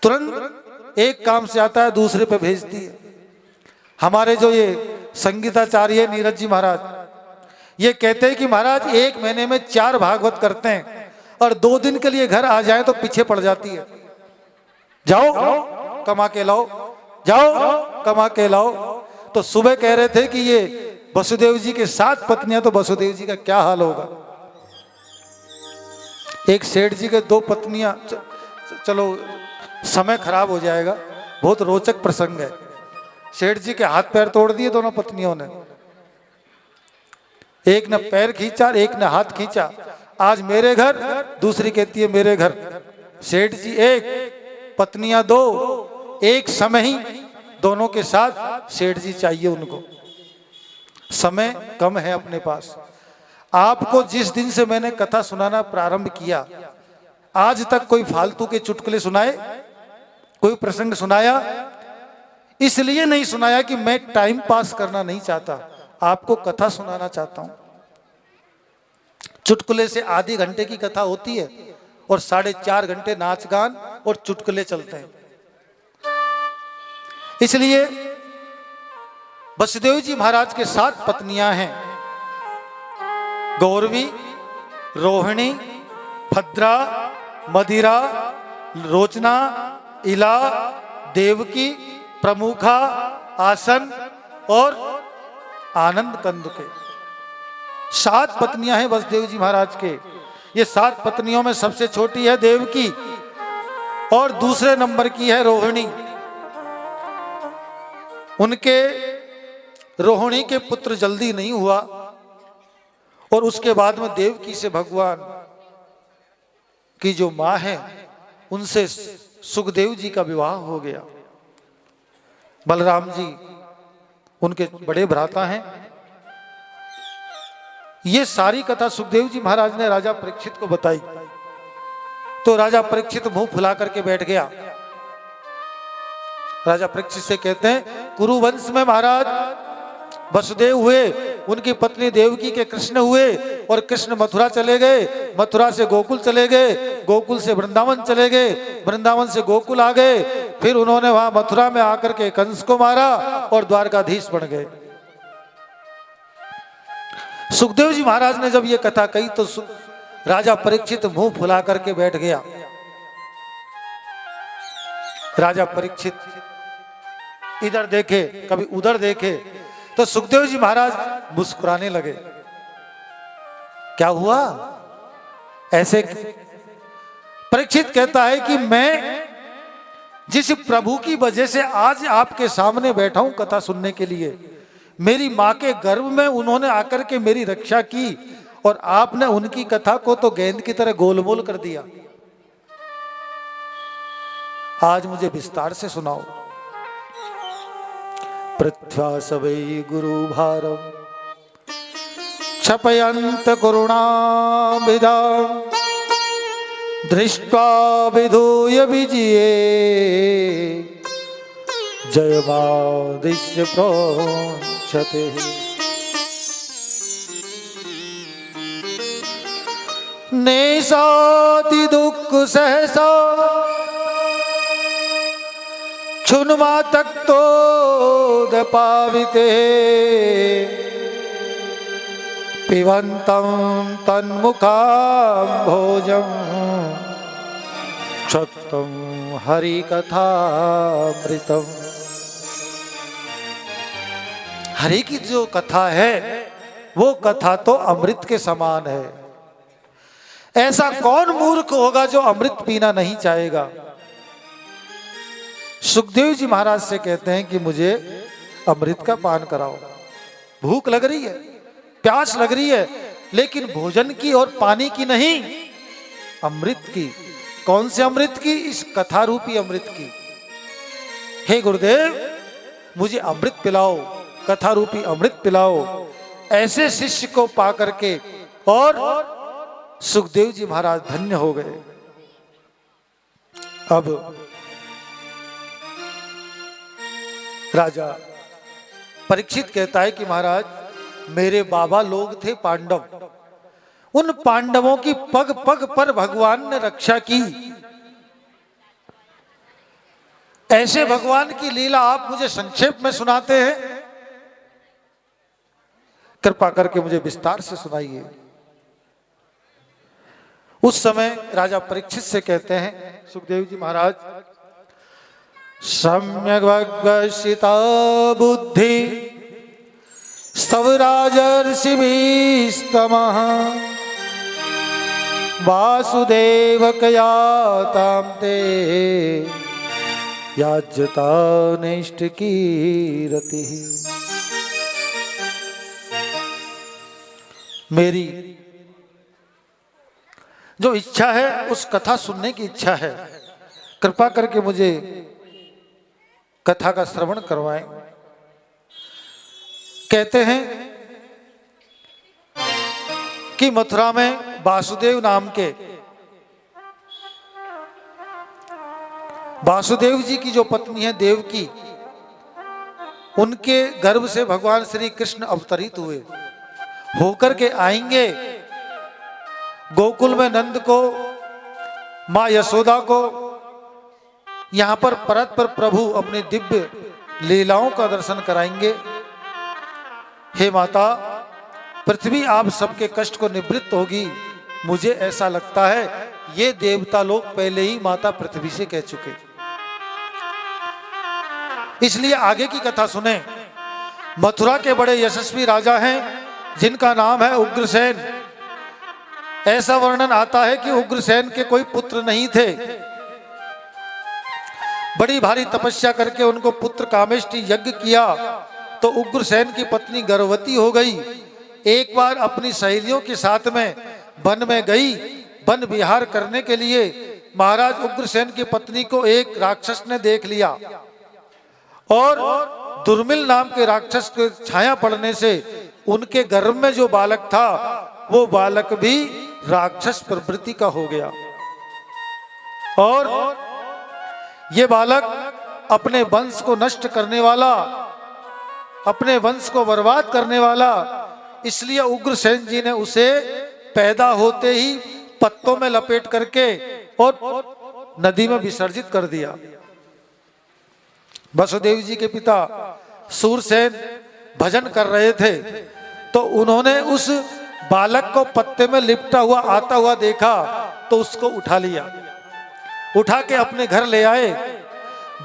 तुरंत एक काम से आता है दूसरे पे भेजती है। हमारे जो ये संगीताचार्य नीरज जी महाराज, ये कहते हैं कि महाराज 1 महीने में 4 भागवत करते हैं और 2 दिन के लिए घर आ जाए तो पीछे पड़ जाती है। जाओ कमा के लाओ, जाओ कमा के लाओ। तो सुबह कह रहे थे कि ये वसुदेव जी के 7 पत्नियां, तो वसुदेव जी का क्या हाल होगा। एक सेठ जी के 2 पत्नियां, चलो समय खराब हो जाएगा, बहुत रोचक प्रसंग है। सेठ जी के हाथ पैर तोड़ दिए दोनों पत्नियों ने, एक ने पैर खींचा, एक ने हाथ खींचा। आज मेरे घर, दूसरी कहती है मेरे घर। सेठ जी 1, पत्नियां 2, एक समय ही दोनों के साथ सेठ जी चाहिए उनको। समय कम है अपने पास। आपको जिस दिन से मैंने कथा सुनाना प्रारंभ किया, आज तक कोई फालतू के चुटकुले सुनाए, कोई प्रसंग सुनाया? इसलिए नहीं सुनाया कि मैं टाइम पास करना नहीं चाहता, आपको कथा सुनाना चाहता हूं। चुटकुले से आधे घंटे की कथा होती है और 4.5 घंटे नाच गान और चुटकुले चलते हैं। इसलिए वसुदेव जी महाराज के 7 पत्नियां हैं, गौरवी, रोहिणी, भद्रा, मदिरा, रोचना, इला, देवकी, प्रमुखा, आसन और आनंद कंद के 7 पत्नियां हैं वसुदेव जी महाराज के। ये 7 पत्नियों में सबसे छोटी है देवकी और दूसरे नंबर की है रोहिणी। उनके रोहिणी के पुत्र जल्दी नहीं हुआ और उसके बाद में देवकी से भगवान की जो मां है उनसे सुखदेव जी का विवाह हो गया। बलराम जी उनके बड़े भ्राता हैं। ये सारी कथा सुखदेव जी महाराज ने राजा परीक्षित को बताई तो राजा परीक्षित मुंह फुला करके बैठ गया। राजा परीक्षित से कहते हैं, कुरुवंश में महाराज वसुदेव हुए, उनकी पत्नी देवकी के कृष्ण हुए और कृष्ण मथुरा चले गए, मथुरा से गोकुल चले गए, गोकुल से वृंदावन चले गए, वृंदावन से गोकुल आ गए, फिर उन्होंने वहां मथुरा में आकर के कंस को मारा और द्वारकाधीश बन गए। सुखदेव जी महाराज ने जब ये कथा कही तो राजा परीक्षित मुंह फुला करके बैठ गया। राजा परीक्षित इधर देखे कभी उधर देखे तो सुखदेव जी महाराज मुस्कुराने लगे। क्या हुआ? ऐसे परीक्षित कहता है कि मैं जिस प्रभु की वजह से आज आपके सामने बैठा हूं कथा सुनने के लिए, मेरी मां के गर्भ में उन्होंने आकर के मेरी रक्षा की और आपने उनकी कथा को तो गेंद की तरह गोलमोल कर दिया। आज मुझे विस्तार से सुनाओ। पृथ्वा सवै गुरु भारम क्षपयन्त करुणाभिधा दृष्ट्वा विधूय विजये जयमादिश्य प्रोक्षते। नेशाति दुःख सहसा क्षुन्मा तक्तो दपाविते पिबन्तं तन्मुखां भोजं क्षत्तं हरिकथामृतम्। हरि की जो कथा है वो कथा तो अमृत के समान है। ऐसा कौन मूर्ख होगा जो अमृत पीना नहीं चाहेगा। सुखदेव जी महाराज से कहते हैं कि मुझे अमृत का पान कराओ। भूख लग रही है, प्यास लग रही है, लेकिन भोजन की और पानी की नहीं, अमृत की। कौन से अमृत की? इस कथा रूपी अमृत की। हे गुरुदेव मुझे अमृत पिलाओ, कथा रूपी अमृत पिलाओ। ऐसे शिष्य को पा करके और सुखदेव जी महाराज धन्य हो गए। अब राजा परीक्षित कहता है कि महाराज मेरे बाबा लोग थे पांडव, उन पांडवों की पग पग पर भगवान ने रक्षा की। ऐसे भगवान की लीला आप मुझे संक्षेप में सुनाते हैं, कृपा करके मुझे विस्तार से सुनाइए। उस समय राजा परीक्षित से कहते हैं सुखदेव जी महाराज, सम्यक भगवसिता बुद्धि स्तवराजर्षिभिस्तमः वासुदेव कयातां ते याज्यता निष्ठ कीरति। मेरी जो इच्छा है उस कथा सुनने की इच्छा है, कृपा करके मुझे कथा का श्रवण करवाएं। कहते हैं कि मथुरा में वासुदेव नाम के, वासुदेव जी की जो पत्नी है देवकी, उनके गर्भ से भगवान श्री कृष्ण अवतरित हुए, होकर के आएंगे गोकुल में नंद को, माँ यशोदा को, यहाँ पर परत पर प्रभु अपने दिव्य लीलाओं का दर्शन कराएंगे। हे माता, पृथ्वी आप सबके कष्ट को निवृत्त होगी। मुझे ऐसा लगता है ये देवता लोग पहले ही माता पृथ्वी से कह चुके, इसलिए आगे की कथा सुने। मथुरा के बड़े यशस्वी राजा हैं जिनका नाम है उग्रसेन। ऐसा वर्णन आता है कि उग्रसेन के कोई पुत्र नहीं थे, बड़ी भारी तपस्या करके उनको पुत्र कामेष्टि यज्ञ किया तो उग्रसेन की पत्नी गर्भवती हो गई। एक बार अपनी सहेलियों के साथ में वन में गई, वन विहार करने के लिए। महाराज उग्रसेन की पत्नी को एक राक्षस ने देख लिया और दुर्मिल नाम के राक्षस के छाया पड़ने से उनके गर्भ में जो बालक था वो बालक भी राक्षस प्रवृत्ति का हो गया और ये बालक अपने वंश को नष्ट करने वाला, अपने वंश को बर्बाद करने वाला, इसलिए उग्रसेन जी ने उसे पैदा होते ही पत्तों में लपेट करके और नदी में विसर्जित कर दिया। वसुदेव जी के पिता सूरसेन भजन कर रहे थे तो उन्होंने उस बालक को पत्ते में लिपटा हुआ आता हुआ देखा तो उसको उठा लिया, उठा के अपने घर ले आए।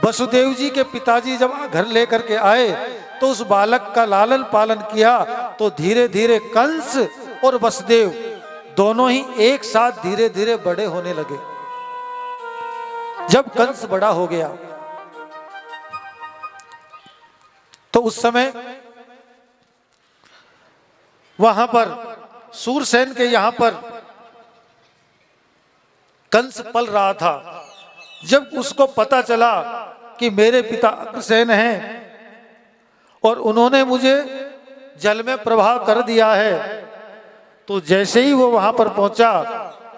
वसुदेव जी के पिताजी जब घर लेकर के आए तो उस बालक का लालन पालन किया तो धीरे धीरे कंस और वसुदेव दोनों ही एक साथ धीरे धीरे बड़े होने लगे। जब कंस बड़ा हो गया तो उस समय वहां पर सूरसेन के यहां पर कंस पल रहा था। जब उसको पता चला कि मेरे पिता अग्रसेन हैं और उन्होंने मुझे जल में प्रवाह कर दिया है, तो जैसे ही वो वहां पर पहुंचा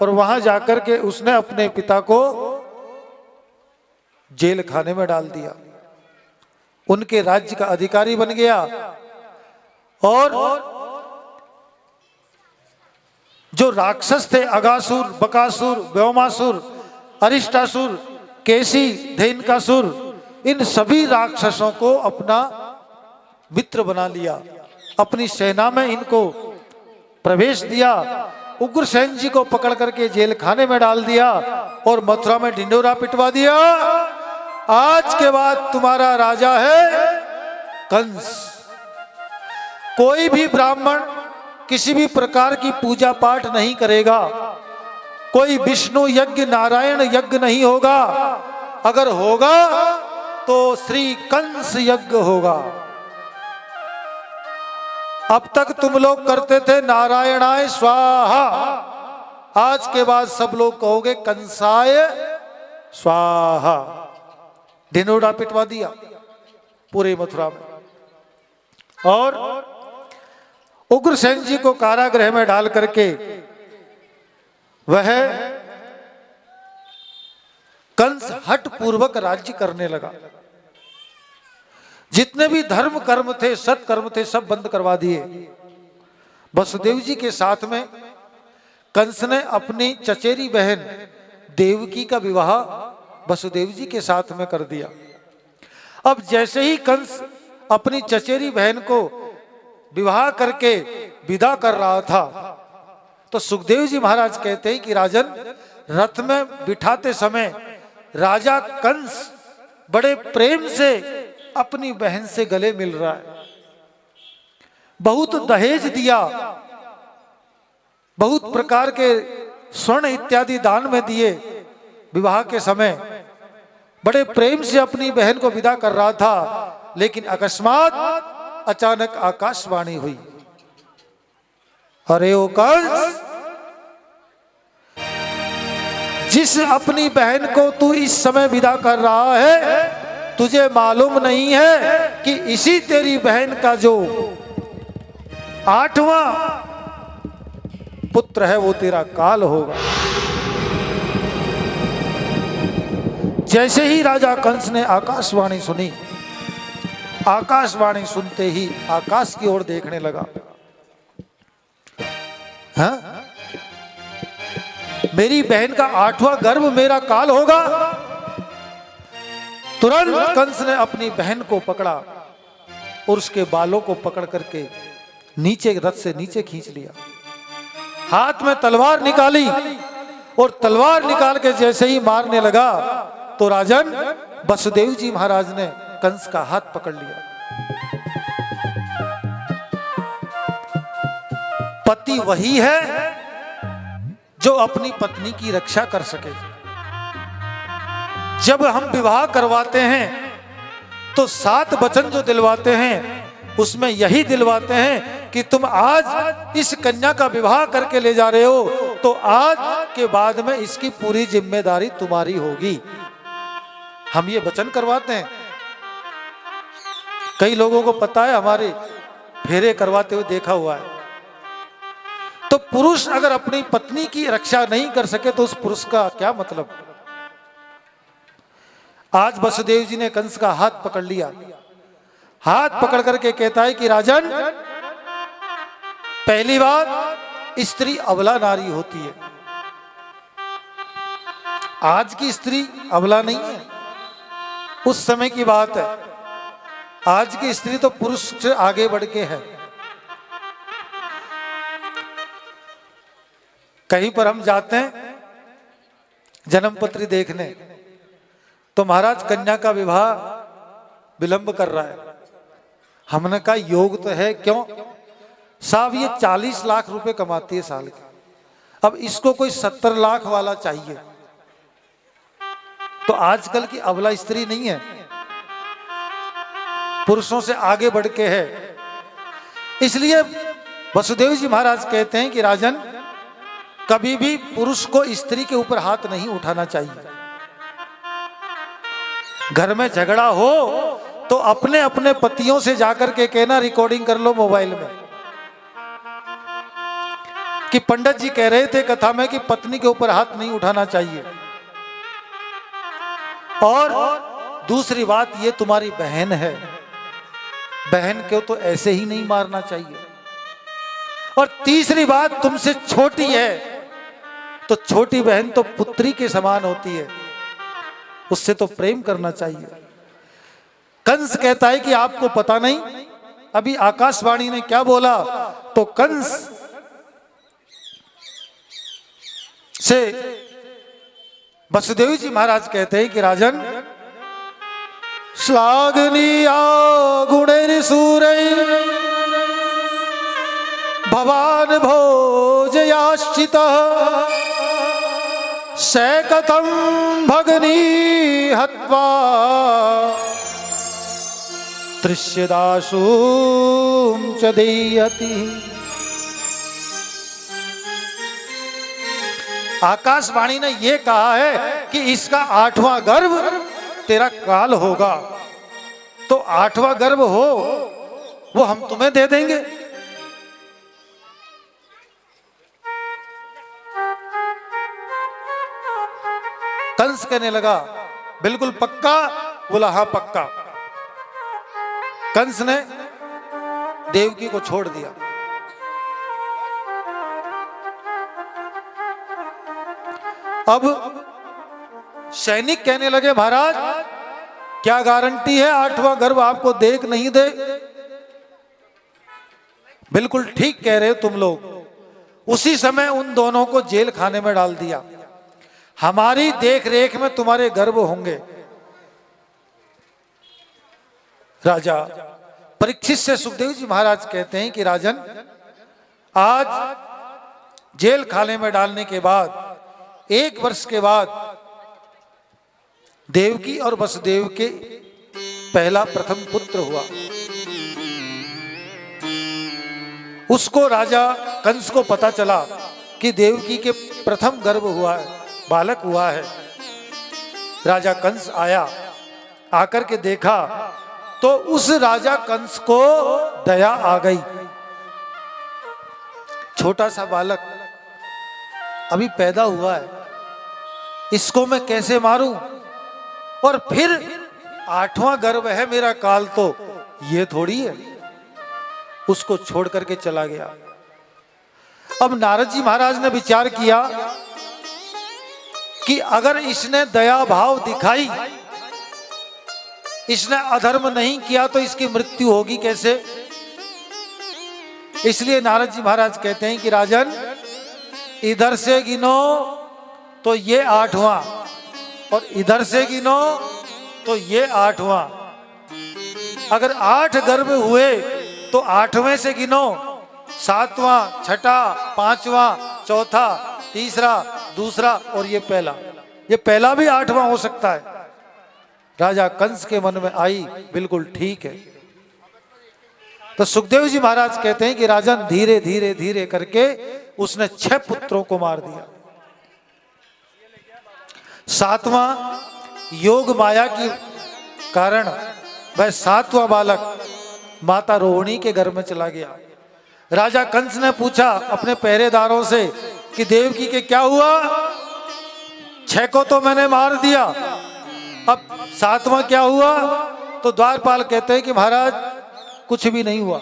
और वहां जाकर के उसने अपने पिता को जेल खाने में डाल दिया, उनके राज्य का अधिकारी बन गया और जो राक्षस थे अगासुर, बकासुर, व्योमासुर, अरिष्टासुर, केसी, धेनुकासुर, इन सभी राक्षसों को अपना मित्र बना लिया, अपनी सेना में इनको प्रवेश दिया। उग्रसेन जी को पकड़ करके जेल खाने में डाल दिया और मथुरा में ढिंढोरा पिटवा दिया। आज के बाद तुम्हारा राजा है कंस। कोई भी ब्राह्मण किसी भी प्रकार की पूजा पाठ नहीं करेगा, कोई विष्णु यज्ञ, नारायण यज्ञ नहीं होगा, अगर होगा तो श्री कंस यज्ञ होगा। अब तक तुम लोग करते थे नारायणाय स्वाहा, आज के बाद सब लोग कहोगे कंसाय स्वाहा। ढिंढोरा पिटवा दिया पूरे मथुरा में और उग्रसेन जी को कारागृह में डाल करके वह कंस हठ पूर्वक राज्य करने लगा। जितने भी धर्म कर्म थे, सत्कर्म थे, सब बंद करवा दिए। वसुदेव जी के साथ में कंस ने अपनी चचेरी बहन देवकी का विवाह वसुदेव जी के साथ में कर दिया। अब जैसे ही कंस अपनी चचेरी बहन को विवाह करके विदा कर रहा था, तो सुखदेव जी महाराज कहते हैं कि राजन, रथ में बिठाते समय राजा कंस बड़े प्रेम से अपनी बहन से गले मिल रहा है। बहुत दहेज दिया, बहुत प्रकार के स्वर्ण इत्यादि दान में दिए। विवाह के समय बड़े प्रेम से अपनी बहन को विदा कर रहा था, लेकिन अकस्मात अचानक आकाशवाणी हुई, अरे ओ कंस, जिस अपनी बहन को तू इस समय विदा कर रहा है, तुझे मालूम नहीं है कि इसी तेरी बहन का जो 8वां पुत्र है वो तेरा काल होगा। जैसे ही राजा कंस ने आकाशवाणी सुनी, आकाशवाणी सुनते ही आकाश की ओर देखने लगा। हाँ? मेरी बहन का 8वां गर्भ मेरा काल होगा। तुरंत कंस ने अपनी बहन को पकड़ा और उसके बालों को पकड़ करके नीचे, रथ से नीचे खींच लिया। हाथ में तलवार निकाली और तलवार निकाल के जैसे ही मारने लगा, तो राजन वसुदेव जी महाराज ने कंस का हाथ पकड़ लिया। पति वही है जो अपनी पत्नी की रक्षा कर सके। जब हम विवाह करवाते हैं तो 7 वचन जो दिलवाते हैं, उसमें यही दिलवाते हैं कि तुम आज इस कन्या का विवाह करके ले जा रहे हो, तो आज के बाद में इसकी पूरी जिम्मेदारी तुम्हारी होगी। हम ये वचन करवाते हैं। कई लोगों को पता है, हमारे फेरे करवाते हुए देखा हुआ है। तो पुरुष अगर अपनी पत्नी की रक्षा नहीं कर सके तो उस पुरुष का क्या मतलब। आज वसुदेव जी ने कंस का हाथ पकड़ लिया। हाथ पकड़ करके कहता है कि राजन, पहली बात, स्त्री अबला नारी होती है। आज की स्त्री अबला नहीं है, उस समय की बात है। आज की स्त्री तो पुरुष से आगे बढ़ के है। कहीं पर हम जाते हैं जन्म पत्री देखने, तो महाराज कन्या का विवाह विलंब कर रहा है। हमने कहा योग तो है, क्यों साहब, ये 40 लाख रुपए कमाती है साल के, अब इसको कोई 70 लाख वाला चाहिए। तो आजकल की अबला स्त्री नहीं है, पुरुषों से आगे बढ़ के है। इसलिए वसुदेव जी महाराज कहते हैं कि राजन, कभी भी पुरुष को स्त्री के ऊपर हाथ नहीं उठाना चाहिए। घर में झगड़ा हो तो अपने अपने पतियों से जाकर के कहना, रिकॉर्डिंग कर लो मोबाइल में, कि पंडित जी कह रहे थे कथा में कि पत्नी के ऊपर हाथ नहीं उठाना चाहिए। और दूसरी बात, ये तुम्हारी बहन है, बहन को तो ऐसे ही नहीं मारना चाहिए। और तीसरी बात, तुमसे छोटी है, तो छोटी बहन तो पुत्री के समान होती है, उससे तो प्रेम करना चाहिए। कंस कहता है कि आपको पता नहीं अभी आकाशवाणी ने क्या बोला। तो कंस से वसुदेव जी महाराज कहते हैं कि राजन, श्लाघनीया गुणैर्सूरै भवान भोजयाश्चितः सैकतं भगनी हत्वा तृष्यदाशूं च देयति। आकाशवाणी ने यह कहा है कि इसका 8वां गर्भ तेरा काल होगा, तो 8वां गर्भ हो वो हम तुम्हें दे देंगे। कंस कहने लगा, बिल्कुल पक्का? बोला हाँ पक्का। कंस ने देवकी को छोड़ दिया। अब सैनिक कहने लगे, महाराज क्या गारंटी है 8वां गर्भ आपको देख नहीं दे? बिल्कुल ठीक कह रहे हो तुम लोग। उसी समय उन दोनों को जेल खाने में डाल दिया। हमारी देख रेख में तुम्हारे गर्भ होंगे। राजा परीक्षित से सुखदेव जी महाराज कहते हैं कि राजन, आज जेल खाने में डालने के बाद 1 वर्ष के बाद देवकी और वसुदेव के पहला प्रथम पुत्र हुआ। उसको राजा कंस को पता चला कि देवकी के प्रथम गर्भ हुआ है, बालक हुआ है। राजा कंस आया, आकर के देखा तो उस राजा कंस को दया आ गई। छोटा सा बालक अभी पैदा हुआ है, इसको मैं कैसे मारूं? और फिर 8वां गर्भ है मेरा काल, तो ये थोड़ी है। उसको छोड़ करके चला गया। अब नारद जी महाराज ने विचार किया कि अगर इसने दया भाव दिखाई, इसने अधर्म नहीं किया, तो इसकी मृत्यु होगी कैसे? इसलिए नारद जी महाराज कहते हैं कि राजन, इधर से गिनो तो ये 8वां, और इधर से गिनो तो ये 8वां। अगर 8 गर्भ हुए तो 8वें से गिनो, 7वां, 6ठा, 5वां, 4था, 3रा, 2रा और ये पहला। ये पहला भी 8वां हो सकता है। राजा कंस के मन में आई, बिल्कुल ठीक है। तो सुखदेव जी महाराज कहते हैं कि राजन, धीरे धीरे धीरे करके उसने 6 पुत्रों को मार दिया। 7वां योग माया के कारण वह 7वां बालक माता रोहिणी के घर में चला गया। राजा कंस ने पूछा अपने पहरेदारों से कि देवकी के क्या हुआ? 6 को तो मैंने मार दिया, अब 7वां क्या हुआ? तो द्वारपाल कहते हैं कि महाराज कुछ भी नहीं हुआ।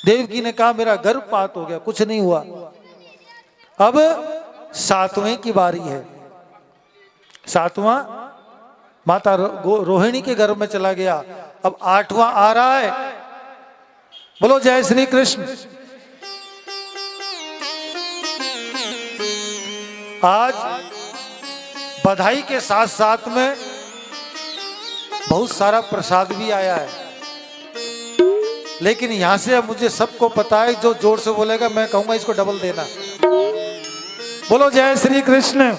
देवकी ने कहा मेरा गर्भपात हो गया, कुछ नहीं हुआ। अब 7वें की बारी है। 7वां माता रोहिणी के घर में चला गया। अब 8वां आ रहा है। बोलो जय श्री कृष्ण। आज बधाई के साथ साथ में बहुत सारा प्रसाद भी आया है, लेकिन यहां से अब मुझे सबको पता है, जो जोर से बोलेगा मैं कहूंगा इसको डबल देना। बोलो जय श्री कृष्ण।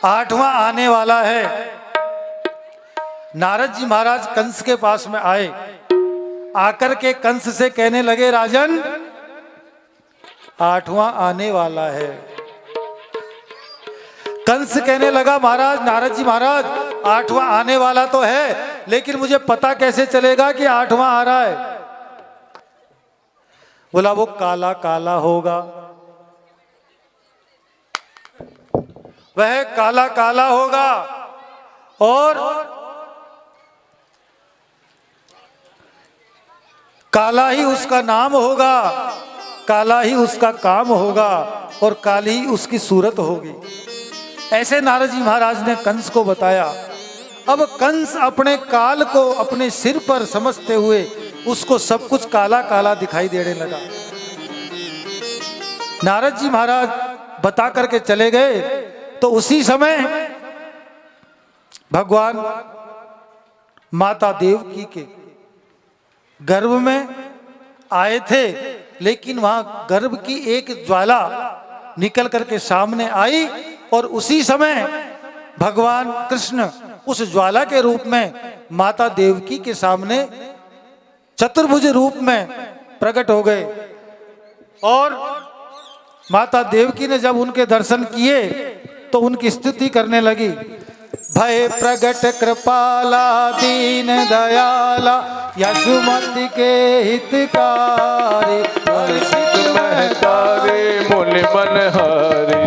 आठवां आने वाला है। नारद जी महाराज कंस के पास में आए, आकर के कंस से कहने लगे राजन 8वां आने वाला है। कंस कहने लगा महाराज, नारद जी महाराज 8वां आने वाला तो है, लेकिन मुझे पता कैसे चलेगा कि 8वां आ रहा है? बोला वो काला काला होगा, वह काला काला होगा और काला ही उसका नाम होगा, काला ही उसका काम होगा और काली ही उसकी सूरत होगी। ऐसे नारद जी महाराज ने कंस को बताया। अब कंस अपने काल को अपने सिर पर समझते हुए उसको सब कुछ काला काला दिखाई देने लगा। नारद जी महाराज बता करके चले गए तो उसी समय भगवान माता देवकी के गर्भ में आए थे, लेकिन वहां गर्भ की एक ज्वाला निकल करके सामने आई और उसी समय भगवान कृष्ण उस ज्वाला के रूप में माता देवकी के सामने चतुर्भुज रूप में प्रकट हो गए। और माता देवकी ने जब उनके दर्शन किए तो उनकी स्तुति करने लगी। भय प्रगट कृपाला दीन दयाला यशुमति के हितकारी महतारे मोले मनहारे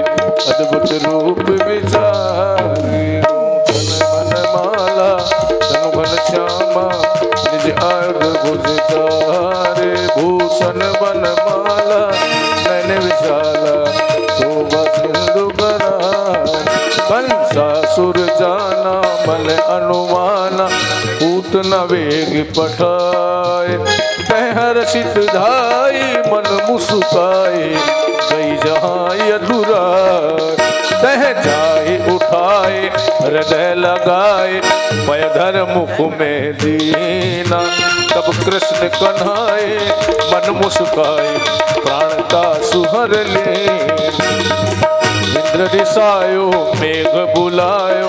अद्भुत रूप विचारे मन माला तनु घन श्यामा निज अर्घ भुज तारे भूषण बन माला नैन विशाला शोभा सिंधु न वेग पठाए, हर्षित धाई मन मुस्काए, गई जहाँ अधूरा तह जाए उठाए, हृदय लगाए पयधर मुख में दीना, तब कृष्ण कन्हाए मन मुस्काए, प्राण का सुहर ले। इंद्र रिसायो मेघ बुलायो,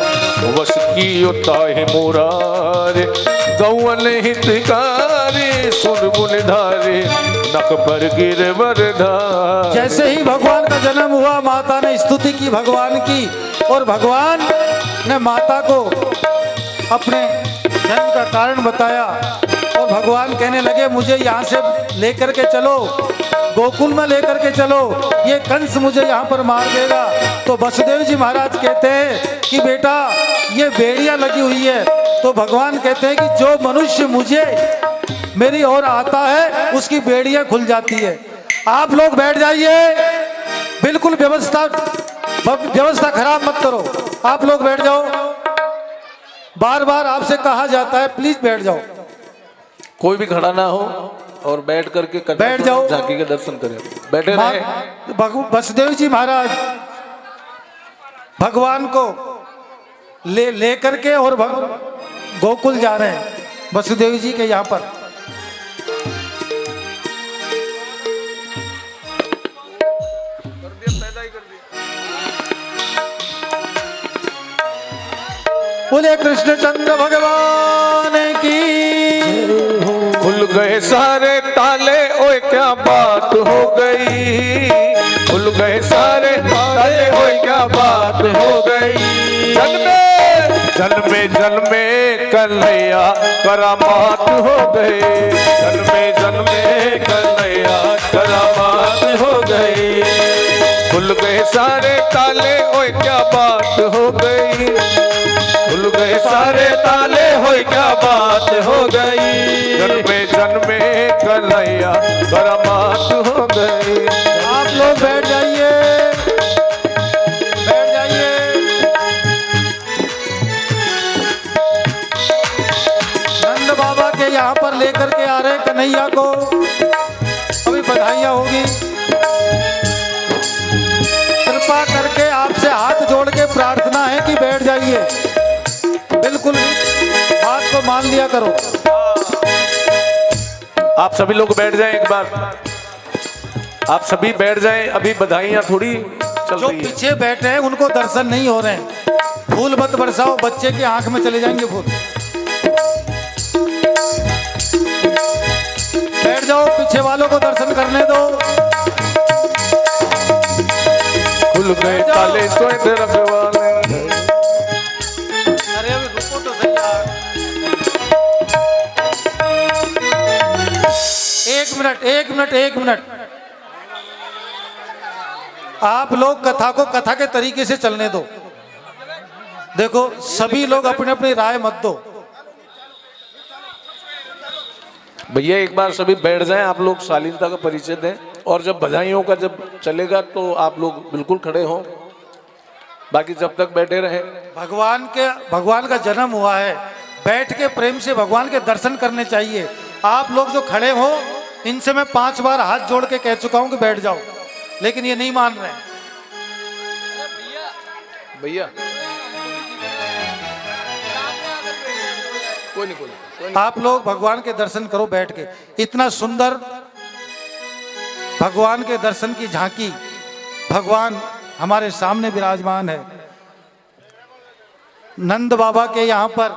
वस कियो ताहि मुरारे, गौवन हितकारी सुन मुनि धारे, नख पर गिरवर धारे। जैसे ही भगवान का जन्म हुआ, माता ने स्तुति की भगवान की, और भगवान ने माता को अपने जन्म का कारण बताया, और भगवान कहने लगे मुझे यहाँ से लेकर के चलो, गोकुल में लेकर के चलो, ये कंस मुझे यहाँ पर मार देगा। तो वसुदेव जी महाराज कहते हैं कि बेटा ये बेड़ियाँ लगी हुई है। तो भगवान कहते हैं कि जो मनुष्य मुझे मेरी ओर आता है उसकी बेड़ियाँ खुल जाती है। आप लोग बैठ जाइए, बिल्कुल व्यवस्था खराब मत करो, आप लोग बैठ जाओ। बार बार आपसे कहा जाता है प्लीज बैठ जाओ, कोई भी खड़ा ना हो और बैठ करके बैठ जाओ, झांकी के दर्शन करें, बैठे रहे। वसुदेव जी महाराज भगवान को ले करके और गोकुल जा रहे हैं, वसुदेव जी के यहाँ पर। बोले कृष्णचंद्र भगवान की। खुल गए सारे ताले, ओए क्या बात हो गई, खुल गए सारे ताले, ओए क्या बात हो गई। जन्मे कन्हैया करामात हो गए, जन्मे कन्हैया करामात हो गई। खुल गए सारे ताले, ओए क्या बात हो गई, खुल गए सारे ताले, होए क्या बात हो गई। जन्मे कन्हैया करामात हो गई। आप लोग बैठ जाइए, बैठ जाइए। नंद बाबा के यहाँ पर लेकर के आ रहे कन्हैया को, अभी बधाइयाँ होगी। कृपा करके आपसे हाथ जोड़ के प्रार्थना है कि बैठ जाइए, बिल्कुल बात को मान लिया करो। आप सभी लोग बैठ जाएं, एक बार आप सभी बैठ जाएं, अभी बधाइयां थोड़ी चल जो रही है। पीछे बैठे हैं उनको दर्शन नहीं हो रहे हैं, फूल मत बरसाओ, बच्चे की आंख में चले जाएंगे फूल। बैठ जाओ, पीछे वालों को दर्शन करने दो। खुल गए ताले, सोए रखवाले। अरे अभी रुको तो सही यार, एक मिनट। आप लोग कथा को कथा के तरीके से चलने दो। देखो सभी लोग अपने अपनी राय मत दो। भैया एक बार सभी बैठ जाएं, आप लोग शालीनता का परिचय दें, और जब बधाइयों का जब चलेगा तो आप लोग बिल्कुल खड़े हों, बाकी जब तक बैठे रहें। भगवान का जन्म हुआ है, बैठ के प्रेम से भगवान के दर्शन करने चाहिए। आप लोग जो खड़े हो इनसे मैं 5 बार हाथ जोड़ के कह चुका हूं कि बैठ जाओ, लेकिन ये नहीं मान रहे। भैया कोई नहीं। आप लोग भगवान के दर्शन करो बैठ के। इतना सुंदर भगवान के दर्शन की झांकी, भगवान हमारे सामने विराजमान है। नंद बाबा के यहाँ पर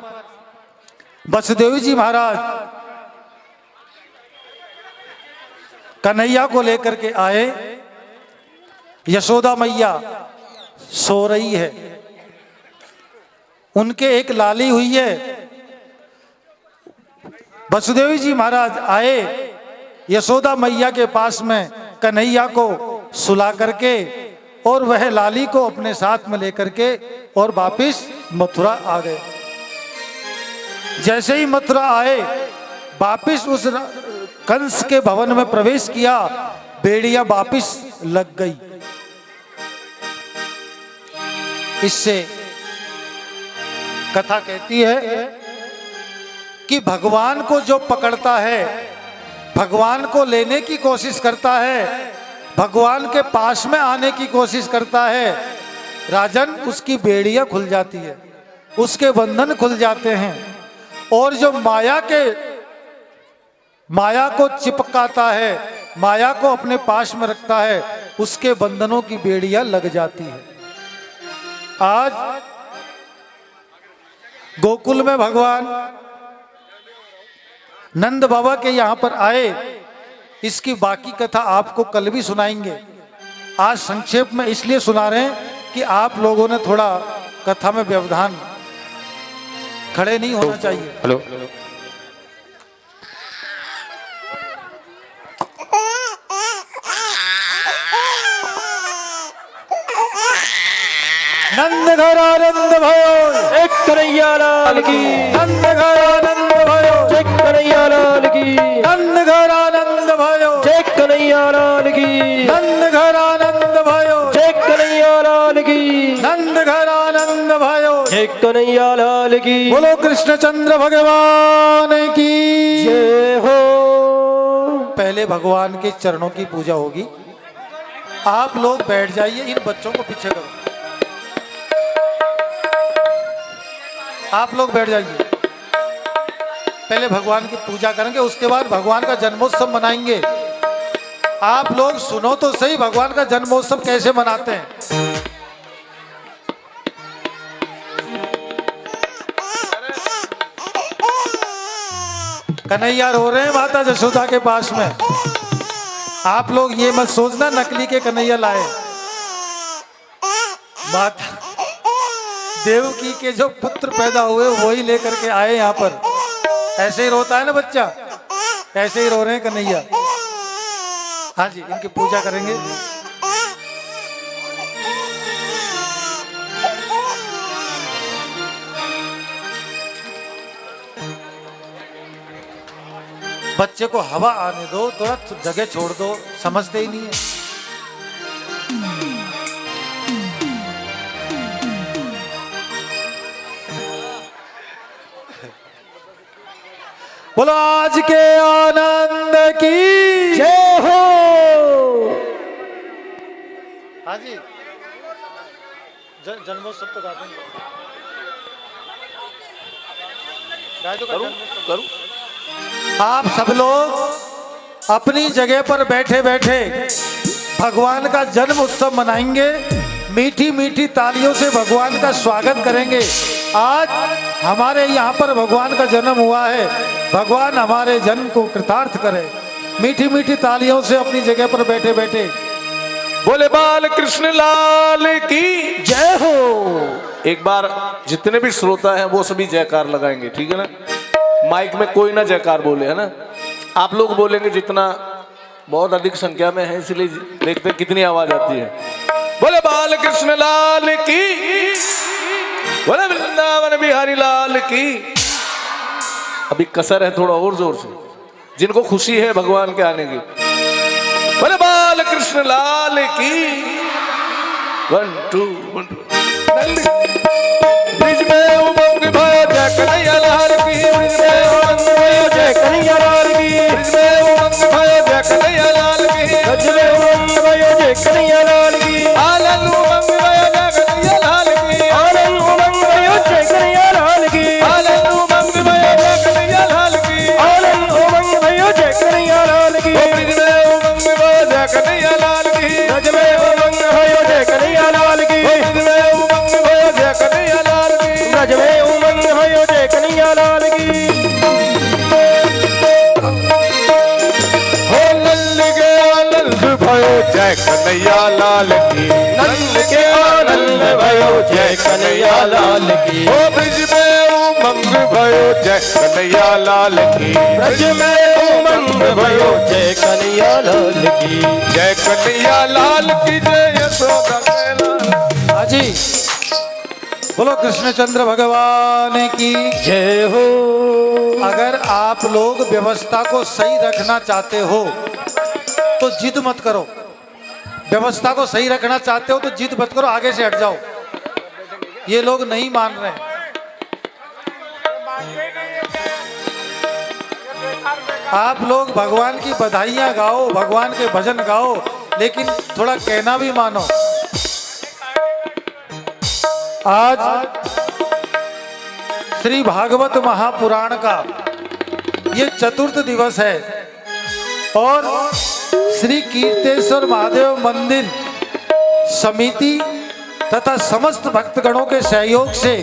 वसुदेव जी महाराज कन्हैया को लेकर के आए। यशोदा मैया सो रही है, उनके एक लाली हुई है। वसुदेव जी महाराज आए यशोदा मैया के पास में कन्हैया को सुला करके, और वह लाली को अपने साथ में लेकर के और वापिस मथुरा आ गए। जैसे ही मथुरा आए, वापिस उस कंस के भवन में प्रवेश किया, बेड़ियां वापिस लग गई। इससे कथा कहती है कि भगवान को जो पकड़ता है, भगवान को लेने की कोशिश करता है, भगवान के पास में आने की कोशिश करता है, राजन उसकी बेड़ियां खुल जाती है, उसके बंधन खुल जाते हैं। और जो माया को चिपकाता है, माया को अपने पास में रखता है, उसके बंधनों की बेड़ियां लग जाती है। आज गोकुल में भगवान नंद बाबा के यहां पर आए, इसकी बाकी कथा आपको कल भी सुनाएंगे। आज संक्षेप में इसलिए सुना रहे हैं कि आप लोगों ने थोड़ा कथा में व्यवधान, खड़े नहीं होना चाहिए। हेलो, नंद घर आनंद भयो, एक कन्हैया लाल की, नंद घर आनंद भयो, जय कन्हैया लाल की, नंद घर आनंद भयो, जय कन्हैया लाल की, नंद घर आनंद भयो, जय कन्हैया लाल की, नंद घर आनंद भयो। जय कन्हैया लाल की, बोलो कृष्णचंद्र भगवान की जय हो। पहले भगवान के चरणों की पूजा होगी। आप लोग बैठ जाइए, इन बच्चों को पीछे करो। आप लोग बैठ जाइए, पहले भगवान की पूजा करेंगे, उसके बाद भगवान का जन्मोत्सव मनाएंगे। आप लोग सुनो तो सही, भगवान का जन्मोत्सव कैसे मनाते हैं। कन्हैया रो रहे हैं माता यशोदा के पास में। आप लोग ये मत सोचना नकली के कन्हैया लाए। माता देवकी के जो पुत्र पैदा हुए वही लेकर के आए यहाँ पर। ऐसे ही रोता है ना बच्चा, ऐसे ही रो रहे हैं कन्हैया। हाँ जी, इनकी पूजा करेंगे। बच्चे को हवा आने दो, थोड़ा जगह छोड़ दो, समझते ही नहीं है। बोलो आज के आनंद की जय हो। हाँ जी, जन्मोत्सव तो गा देंगे। करूं? आप सब लोग अपनी जगह पर बैठे बैठे भगवान का जन्म उत्सव मनाएंगे, मीठी मीठी तालियों से भगवान का स्वागत करेंगे। आज हमारे यहाँ पर भगवान का जन्म हुआ है, भगवान हमारे जन्म को कृतार्थ करे। मीठी मीठी तालियों से अपनी जगह पर बैठे बैठे बोले बाल कृष्ण लाल की जय हो। एक बार जितने भी श्रोता हैं वो सभी जयकार लगाएंगे, ठीक है ना। माइक में कोई ना जयकार बोले, है ना। आप लोग बोलेंगे जितना, बहुत अधिक संख्या में है, इसलिए देखते हैं कितनी आवाज आती है। बोले बाल कृष्ण लाल की, बोले वृंदावन बिहारी लाल की। अभी कसर है थोड़ा और जोर से, जिनको खुशी है भगवान के आने की। बोले बाल कृष्ण लाल की। 1 2 1 2। ब्रिज में उमंग भयो जय कन्हैया लाल की, ब्रिज में उमंग भयो जय कन्हैया लाल की, ब्रिज में उमंग भयो जय कन्हैया लाल की, ब्रज में उमंग भयो जय कन्हैया लाल की, आनंद उमंग भयो जय कन्हैया लाल की, आनंद उमंग भयो जय कन्हैया लाल की, आनंद उमंग भयो जय कन्हैया लाल की, आनंद उमंग भयो जय कन्हैया लाल की, ब्रिज में उमंग भयो जय कन्हैया लाल की, ब्रज में उमंग भयो जय कन्हैया लाल की, ब्रिज में उमंग भयो जय कन्हैया लाल की, ब्रज में उमंग भयो जय कन्हैया लाल की। हो नंद के आनंद भयो जय कन्हैया लाल की, नंद के आनंद भयो जय कन्हैया लाल की, हो ब्रिज में उमंग भयो जय कन्हैया लाल की, ब्रज में उमंग भयो जय कन्हैया लाल की, जय कन्हैया लाल की जय यशोदा के लाल। हाँ जी, बोलो कृष्णचंद्र भगवान की। जय हो। अगर आप लोग व्यवस्था को सही रखना चाहते हो तो जिद मत करो। व्यवस्था को सही रखना चाहते हो तो जिद मत करो, आगे से हट जाओ। ये लोग नहीं मान रहे हैं। आप लोग भगवान की बधाइयाँ गाओ, भगवान के भजन गाओ, लेकिन थोड़ा कहना भी मानो। आज श्री भागवत महापुराण का ये चतुर्थ दिवस है और श्री कीर्तेश्वर महादेव मंदिर समिति तथा समस्त भक्तगणों के सहयोग से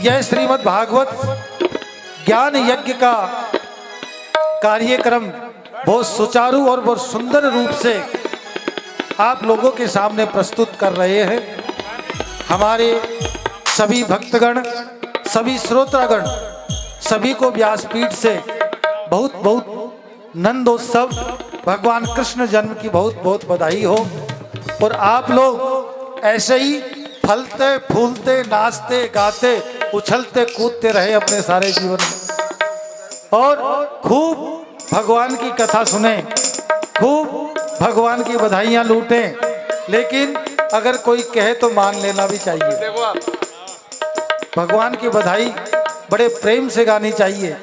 यह श्रीमद् भागवत ज्ञान यज्ञ का कार्यक्रम बहुत सुचारू और बहुत सुंदर रूप से आप लोगों के सामने प्रस्तुत कर रहे हैं। हमारे सभी भक्तगण, सभी श्रोतागण, सभी को व्यासपीठ से बहुत बहुत नंदोत्सव भगवान कृष्ण जन्म की बहुत बहुत बधाई हो। और आप लोग ऐसे ही फलते फूलते नाचते गाते उछलते कूदते रहे अपने सारे जीवन में और खूब भगवान की कथा सुने, खूब भगवान की बधाइयाँ लूटें। लेकिन अगर कोई कहे तो मान लेना भी चाहिए। भगवान की बधाई बड़े प्रेम से गानी चाहिए।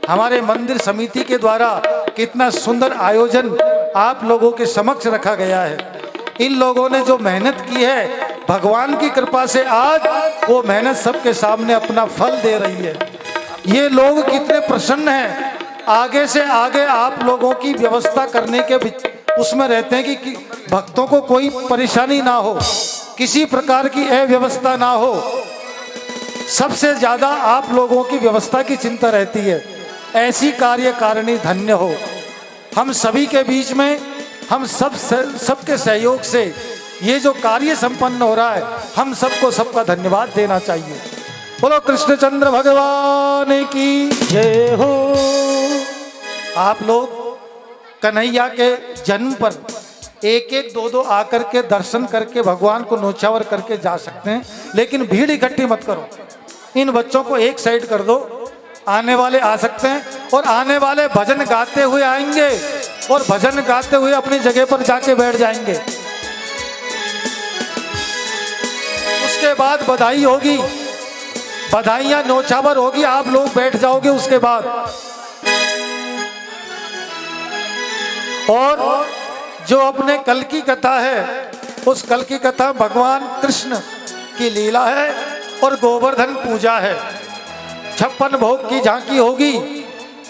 हमारे मंदिर समिति के द्वारा कितना सुंदर आयोजन आप लोगों के समक्ष रखा गया है। इन लोगों ने जो मेहनत की है, भगवान की कृपा से आज वो मेहनत सबके सामने अपना फल दे रही है। ये लोग कितने प्रसन्न हैं, आगे से आगे आप लोगों की व्यवस्था करने के उसमें रहते हैं कि भक्तों को कोई परेशानी ना हो, किसी प्रकार की अव्यवस्था ना हो। सबसे ज्यादा आप लोगों की व्यवस्था की चिंता रहती है। ऐसी कार्यकारिणी धन्य हो। हम सभी के बीच में हम सबके सहयोग से ये जो कार्य संपन्न हो रहा है, हम सबको सबका धन्यवाद देना चाहिए। बोलो कृष्णचंद्र भगवान की जय हो। आप लोग कन्हैया के जन्म पर एक एक दो दो आकर के दर्शन करके भगवान को नौछावर करके जा सकते हैं, लेकिन भीड़ इकट्ठी मत करो। इन बच्चों को एक साइड कर दो। आने वाले आ सकते हैं और आने वाले भजन गाते हुए आएंगे और भजन गाते हुए अपनी जगह पर जाके बैठ जाएंगे। उसके बाद बधाई होगी, बधाइयां नौछावर होगी, आप लोग बैठ जाओगे उसके बाद। और जो अपने कल की कथा है, उस कल की कथा भगवान कृष्ण की लीला है और गोवर्धन पूजा है। 56 भोग की झांकी होगी।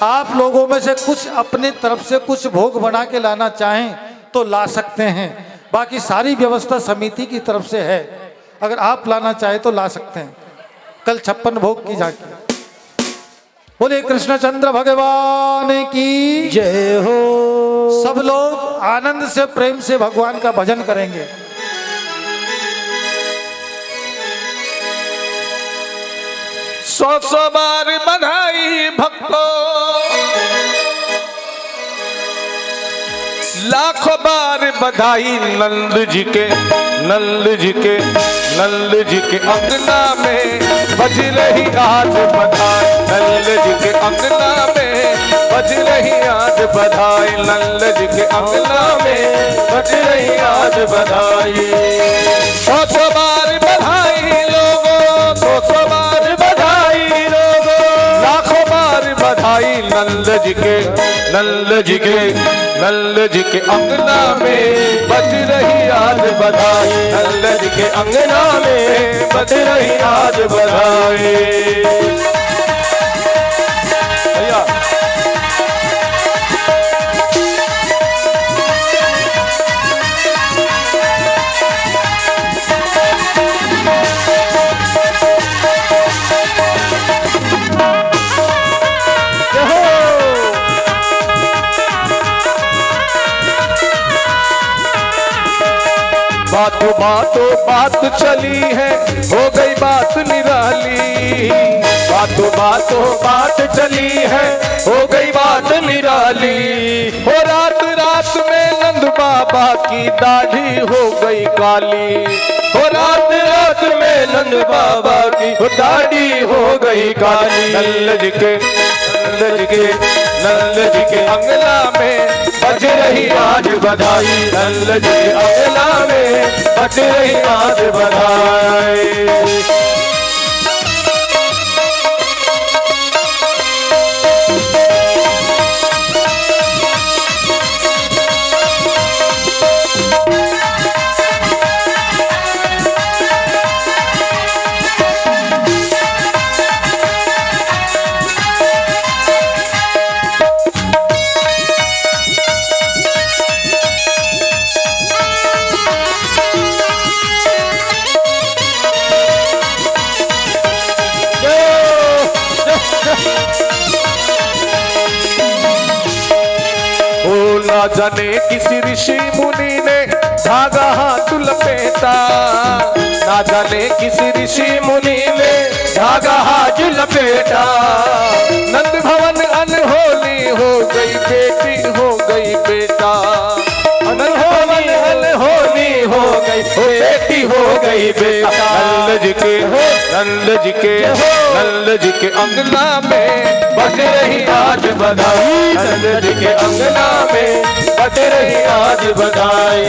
आप लोगों में से कुछ अपने तरफ से कुछ भोग बना के लाना चाहें तो ला सकते हैं, बाकी सारी व्यवस्था समिति की तरफ से है। अगर आप लाना चाहें तो ला सकते हैं। कल 56 भोग की झांकी। बोले कृष्णचंद्र भगवान की जय हो। सब लोग आनंद से प्रेम से भगवान का भजन करेंगे। सौ सौ बार बधाई भक्तों, लाखों बार बधाई नंद जी के, नंद जी के, नंद जी के अंगना में बज रही आज बधाई। नंद जी के अंगना में बज रही आज बधाई। नंद जी के अंगना में बज रही आज बधाई। सौ सौ बार बधाई लोगों, सौ सौ बार बधाई लोगों, लाखों बार बधाई नंद जी के, नंद जी के, नंद जी के अंगना में बज रही आज बधाई। नंद जी के अंगना में बज रही आज बधाई। भैया बातों बातों बात चली है, हो गई बात निराली। बातों बातों बात चली है, हो गई बात निराली। हो रात रात में नंद बाबा की दाढ़ी हो गई काली। हो रात रात में नंद बाबा की दाढ़ी हो गई काली। नंद जी के, नंद जी के, नंद जी के अंगना में बज रही आज बधाई। नंद जी के अंगना में बज रही आज बधाई। ना जाने किसी ऋषि मुनि ने धागा हाथ लपेटा, ना जाने किसी ऋषि मुनि ने धागा हाथ लपेटा। नंद भवन अनहोनी हो गई बेटी हो गई बेटा, अनहोनी अनहोनी हो गई बेटी हो गई बेटा। नंद जी के अंगना में बज रही आज बधाई, नंद जी के अंगना में बज रही आज बधाई।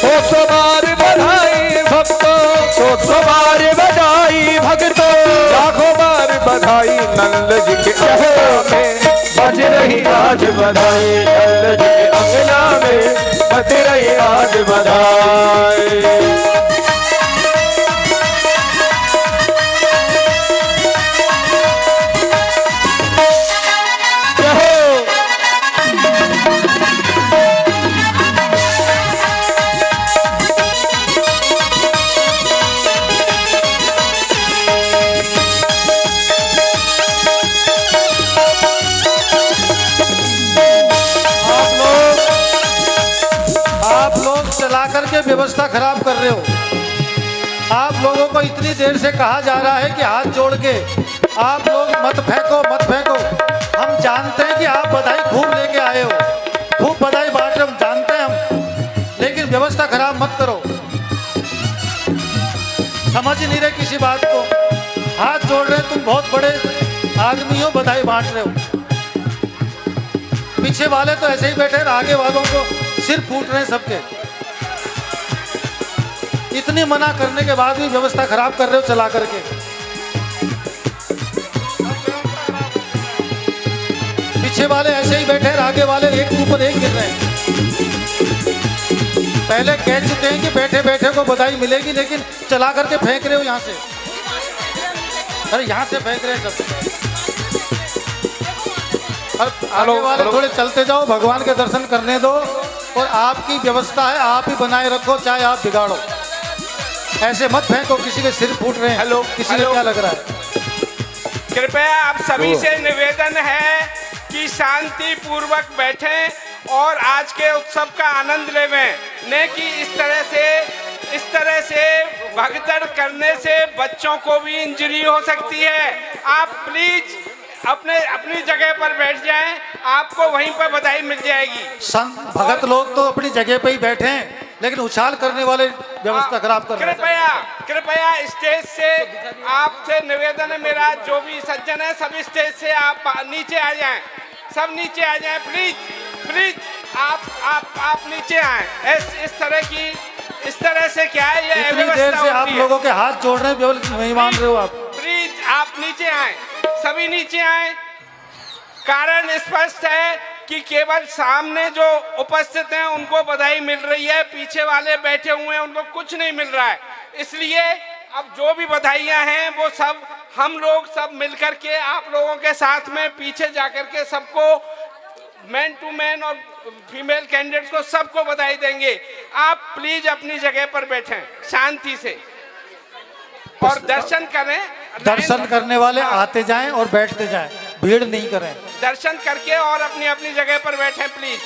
हो सवार बधाई भक्तों, तो सवार बधाई भक्तों, लाखों बार बधाई नंद जी के अंगना में बज रही आज बधाई, नंद जी के अंगना में बज रही आज बधाई। करके व्यवस्था खराब कर रहे हो। आप लोगों को इतनी देर से कहा जा रहा है कि हाथ जोड़ के आप लोग मत फेंको मत फेंको। हम जानते हैं कि आप बधाई खूब लेके आए हो, खूब बधाई बांट रहे, हम जानते हैं हम, लेकिन व्यवस्था खराब मत करो। समझ नहीं रहे किसी बात को, हाथ जोड़ रहे, तुम बहुत बड़े आदमी हो, बधाई बांट रहे हो। पीछे वाले तो ऐसे ही बैठे, आगे वालों को सिर फूट रहे हैं सबके। इतनी मना करने के बाद भी व्यवस्था खराब कर रहे हो चला करके। पीछे वाले ऐसे ही बैठे, आगे वाले एक के ऊपर एक गिर रहे हैं। पहले कह चुके हैं कि बैठे बैठे को बधाई मिलेगी, लेकिन चला करके फेंक रहे हो यहाँ से। अरे यहाँ से फेंक रहे हैं सब। आगे वाले थोड़े चलते जाओ, भगवान के दर्शन करने दो। और आपकी व्यवस्था है, आप ही बनाए रखो, चाहे आप बिगाड़ो। ऐसे मत फेंको, किसी के सिर फूट रहे हैं। हेलो, किसी को क्या लग रहा है? कृपया आप सभी से निवेदन है कि शांति पूर्वक बैठें और आज के उत्सव का आनंद लेवें, न कि इस तरह से भगदड़ करने से बच्चों को भी इंजरी हो सकती है। आप प्लीज अपनी जगह पर बैठ जाएं, आपको वहीं पर बधाई मिल जाएगी। संत भगत लोग तो अपनी जगह पे ही बैठे हैं, लेकिन उछाल करने वाले व्यवस्था खराब कर रहे हैं। कृपया स्टेज से आपसे निवेदन है मेरा, जो भी सज्जन है सब स्टेज से आप नीचे आ जाएं, सब नीचे आ जाएं प्लीज आप नीचे आए। इस तरह से क्या है, ये इतनी देर से आप लोगों के हाथ जोड़ रहे हैं, नहीं मान रहे हो आप। प्लीज आप नीचे आए, सभी नीचे आए। कारण स्पष्ट है कि केवल सामने जो उपस्थित हैं उनको बधाई मिल रही है, पीछे वाले बैठे हुए हैं उनको कुछ नहीं मिल रहा है। इसलिए अब जो भी बधाइयां हैं वो सब हम लोग सब मिलकर के आप लोगों के साथ में पीछे जाकर के सबको मैन टू मैन और फीमेल कैंडिडेट्स को सबको बधाई देंगे। आप प्लीज अपनी जगह पर बैठें शांति से और दर्शन करें। दर्शन करने वाले आते जाएं और बैठते जाएं, भीड़ नहीं करें। दर्शन करके और अपनी जगह पर बैठें प्लीज।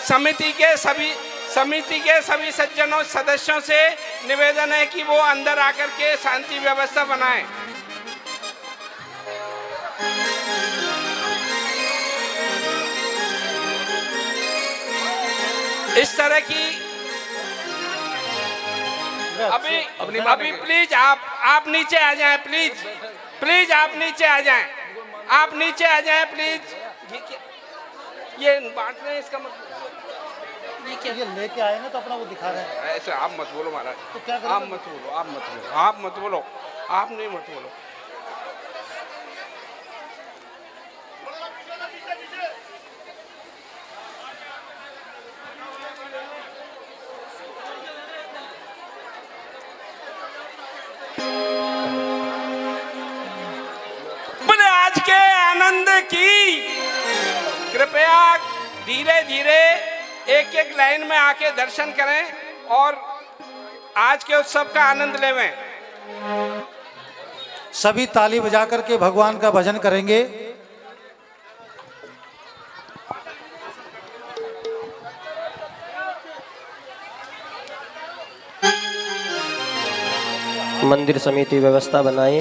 समिति के सभी सज्जनों सदस्यों से निवेदन है कि वो अंदर आकर के शांति व्यवस्था बनाएं। इस तरह की अभी प्लीज आप नीचे आ जाएं, प्लीज आप नीचे आ जाएं, आप नीचे आ जाएं प्लीज। ये बांट रहे हैं, इसका मतलब ये लेके आए ना तो अपना वो दिखा रहे हैं। ऐसे आप मत बोलो महाराज, तो क्या करें? आप मत बोलो, आप नहीं मत बोलो। बोले आज के आनंद की कृपया धीरे धीरे एक लाइन में आके दर्शन करें और आज के उत्सव का आनंद लेवें। सभी ताली बजा करके भगवान का भजन करेंगे। मंदिर समिति व्यवस्था बनाए।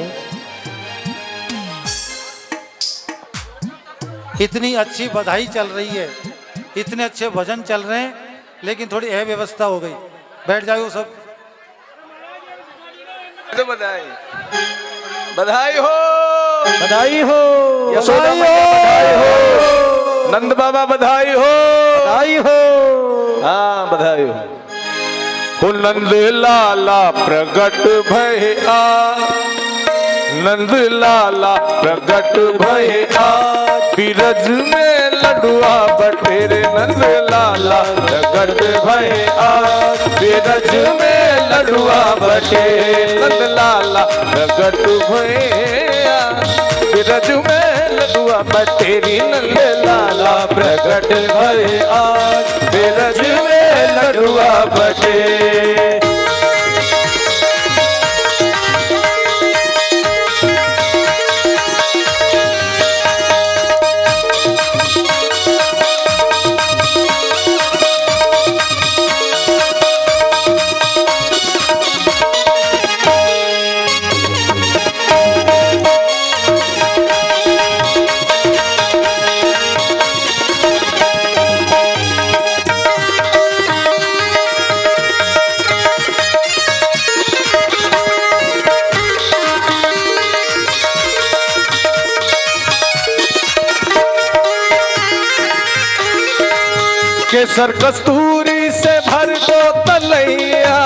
इतनी अच्छी बधाई चल रही है, इतने अच्छे भजन चल रहे हैं, लेकिन थोड़ी अव्यवस्था हो गई। बैठ जाओ सब। तो बधाई बधाई हो, बधाई हो, यशोदा बधाई मैया बधाई हो, हो, नंद बाबा बधाई हो, बधाई हो। हाँ बधाई हो। नंद लाला प्रगट भय आ, नंद लाला प्रगट भय आ, बिरज में लडुआ बटेरे नंद लाला प्रगट भय आ, बिरज में लडुआ बटे नंद लाला प्रगट भय आ, बिरज में लडुआ बटेरी नंद लाला प्रगट भय आ, बिरज में लडुआ बटे। केसर कस्तूरी से भर दो तलैया,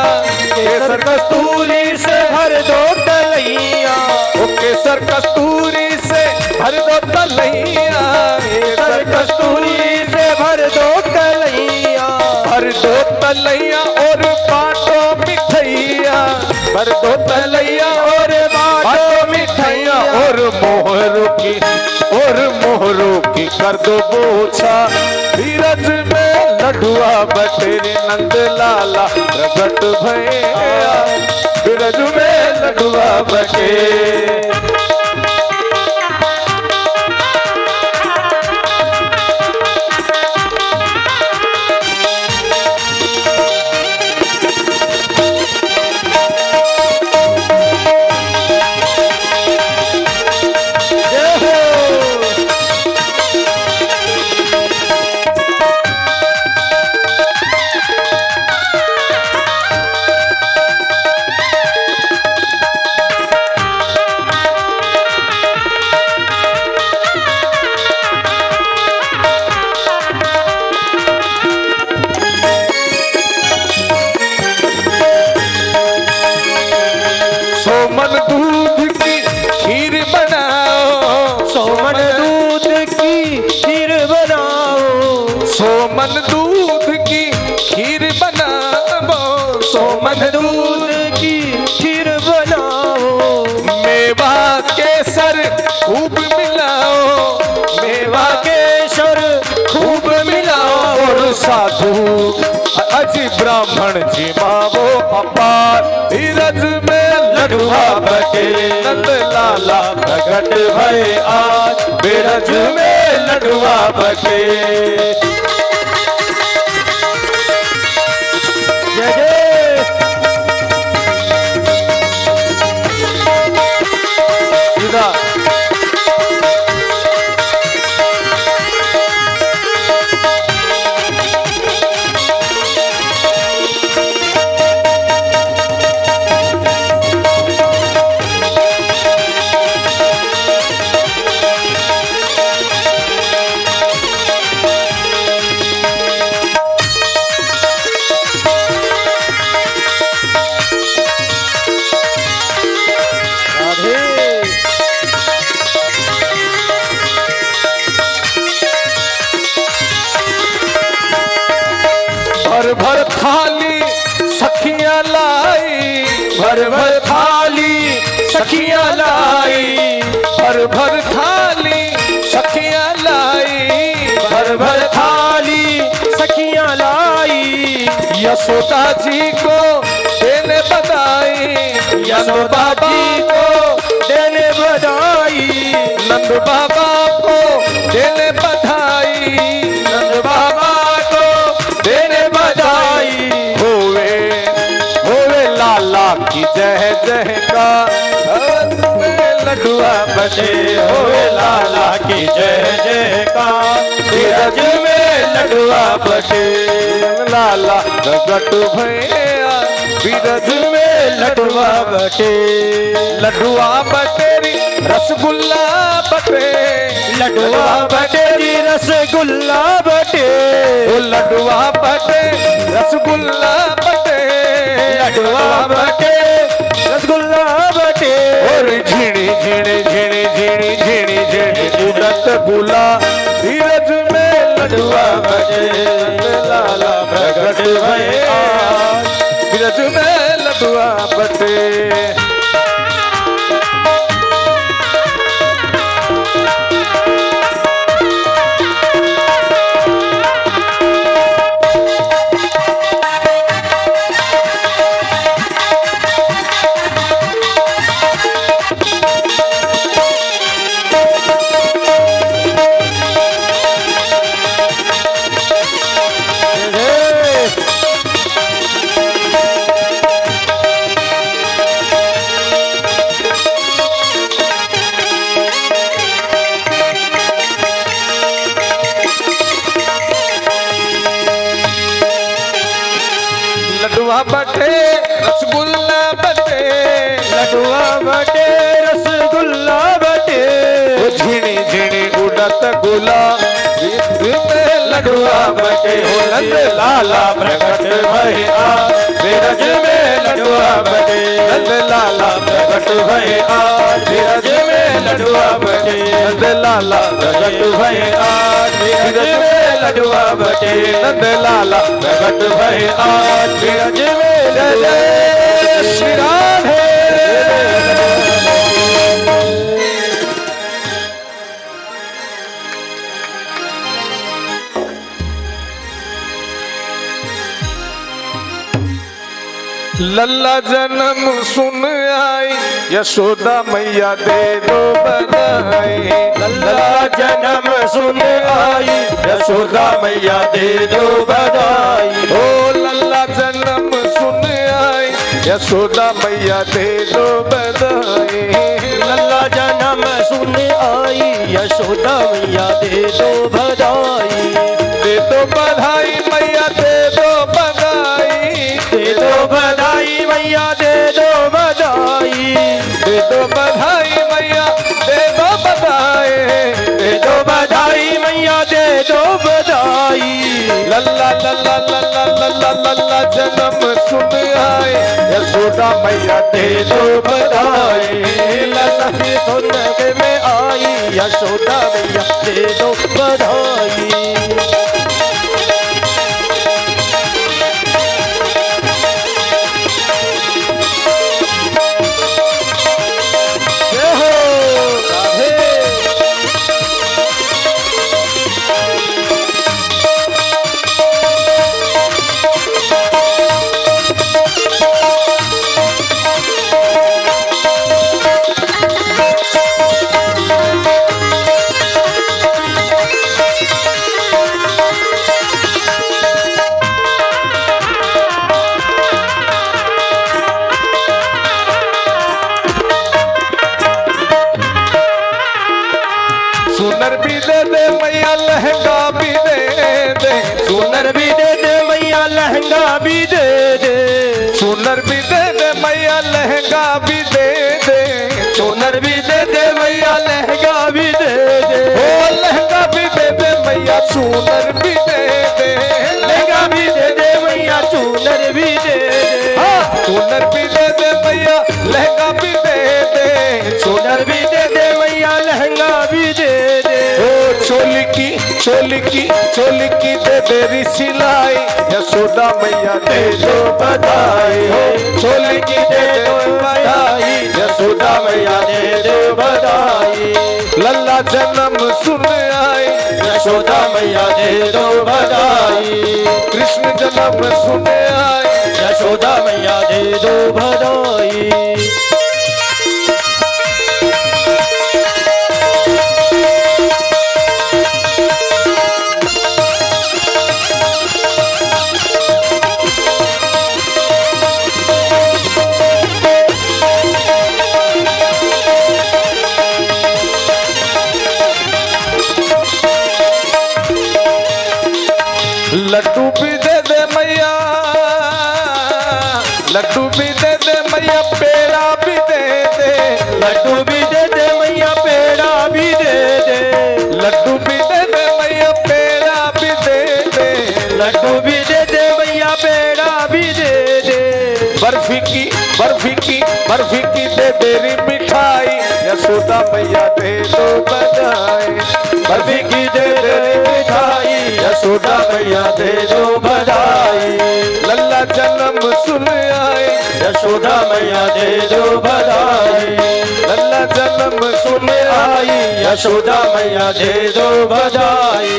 केसर कस्तूरी से भर दो तलैया, ओ केसर कस्तूरी से भर दो तलैया, केसर कस्तूरी से भर दो तलैया, भर दो तलैया और बाटो मिठैया, भर दो तलैया और बाटो मिठैया, और मोहरों की कर दो बोछा, धीरज में लडुआ बटेरे नंद लाला प्रगट भैया, धीरज में लडुआ बटे। सोमन दूध की खीर बनाओ, सोमन दूध की खीर बनाओ, सोमन दूध की खीर बनाओ, सोमन दूध की खीर बनाओ, मेवा केसर खूब मिलाओ, मेवा केसर खूब मिलाओ, और साधु अजी ब्राह्मण जी मावो अपार, धीरज में लडुआ बटे नंद लाला प्रगट भय आज, बिरज में लडुआ बटे। जय जय सीधा भर भर थाली सखियां लाई, भर भर थाली सखियां लाई, भर भर थाली सखियां लाई, भर भर थाली सखियां लाई, यशोदा जी को देने बधाई, यशोदा जी को देने बधाई, नंद बाबा को देने बधाई, नंद बाबा को देने बधाई। होवे होवे लाला की जय जय का, लडुआ बटे होवे लाला की जय जय का, बीरज में लडुआ बटे। लाला प्रगट भैया बीरज में लडुआ बटे, लडुआ बटेरी रसगुल्ला बटे, लडुआ बटे जी रसगुल्ला बटे, ओ लडुआ बटे रसगुल्ला बटे, लडुआ बटे रसगुल्ला बटे। और झिणी झिणी झिणी झिणी झिणी झिणी उड़त गुला धीरज में लडुआ बटे। लाला प्रगट भैया धीरज में लडुआ बटे। लडुआ बटे रसगुल्ला बटे, लडुआ बटे रसगुल्ला बटे, झिणी झिणी उड़त गुला में लडुआ बटे। हो नंद लाला प्रगट भैया बीरज में लडुआ बटे, नंद लाला प्रगट भैया बीरज में लडुआ बटे, नंद लाला प्रगट भैया बीरज में लडुआ बटे, नंद लाला प्रगट भैया बीरज में। जय श्री राधे। लल्ला जन्म सुन आई यशोदा मैया दे दो बधाई, लल्ला जन्म सुन आई यशोदा मैया दे दो बधाई। ओ लल्ला जन्म सुन आई यशोदा मैया दे दो बधाई, लल्ला जन्म सुन आई यशोदा मैया दे दो बधाई। दे दो बधाई मैया दे दो बधाई, दे दो बधाई मैया दे दो बधाई, दे दो बधाई मैया दे दो बधाई, दे दो बधाई मैया दे दो बधाई। लल्ला लल्ला लल्ला लल्ला लल्ला जन्म सुन आए यशोदा मैया दे दो बधाई, लल्ला की सुन के में आई यशोदा मैया दे दो बधाई। सुनर भी दे दे मैया लहंगा भी दे दे, सुनर भी दे दे मैया लहंगा भी दे दे, सुनर भी दे दे मैया लहंगा भी दे दे, सुनर भी दे दे मैया लहंगा भी दे दे। ओ लहंगा भी दे दे मैया सुनर भी दे दे, लहंगा भी दे दे मैया चूनर भी दे दे। हाँ सुनर भी दे दे मैया लहंगा भी दे दे, सुनर भी दे दे मैया लहंगा भी दे दे। ओ चोली की दे दे सिलाई यशोदा मैया दे दो बधाई, हो चोली की दे दो बधाई यशोदा मैया दे दो बधाई। लल्ला जन्म सुन आए, यशोदा मैया दे दो बधाई। कृष्ण जन्म सुन आए, यशोदा मैया दे दो बधाई। लड्डू भी दे दे मैया, लड्डू भी दे दे मैया, पेड़ा भी दे दे, लड्डू भी दे दे मैया, पेड़ा भी दे दे। लड्डू भी दे दे मैया, पेड़ा भी दे दे, लड्डू भी दे दे मैया, पेड़ा भी दे दे। बर्फी की बर्फी की बर्फी की दे तेरी मिठाई, यशोदा मैया दे दो बधाई। बर्फी की दे दे मिठाई, यशोदा मैया दे दो बधाई। लल्ला जन्म सुन आए, यशोदा मैया दे दो बधाई। लल्ला जन्म सुन आई, यशोदा मैया दे दो बधाई।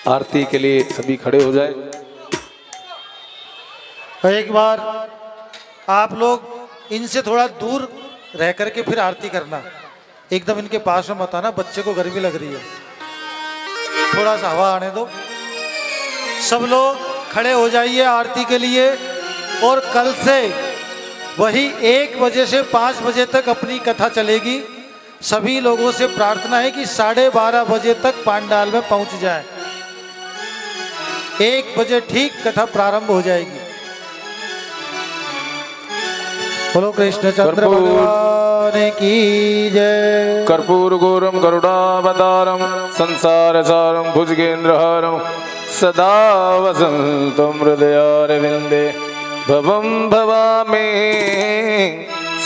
आरती के लिए सभी खड़े हो जाए। एक बार आप लोग इनसे थोड़ा दूर रह करके फिर आरती करना, एकदम इनके पास में मत आना, बच्चे को गर्मी लग रही है, थोड़ा सा हवा आने दो। सब लोग खड़े हो जाइए आरती के लिए। और कल से वही 1 बजे से 5 बजे तक अपनी कथा चलेगी। सभी लोगों से प्रार्थना है कि 12:30 बजे तक पांडाल में पहुंच जाए। 1 बजे ठीक कथा प्रारंभ हो जाएगी। बोलो कृष्णचंद्र भगवान की जय। कर्पूर गौरम गरुडावतारम संसार सारम भुजगेन्द्रहारम सदा वसंतम हृदयारविंदे भवम भवामि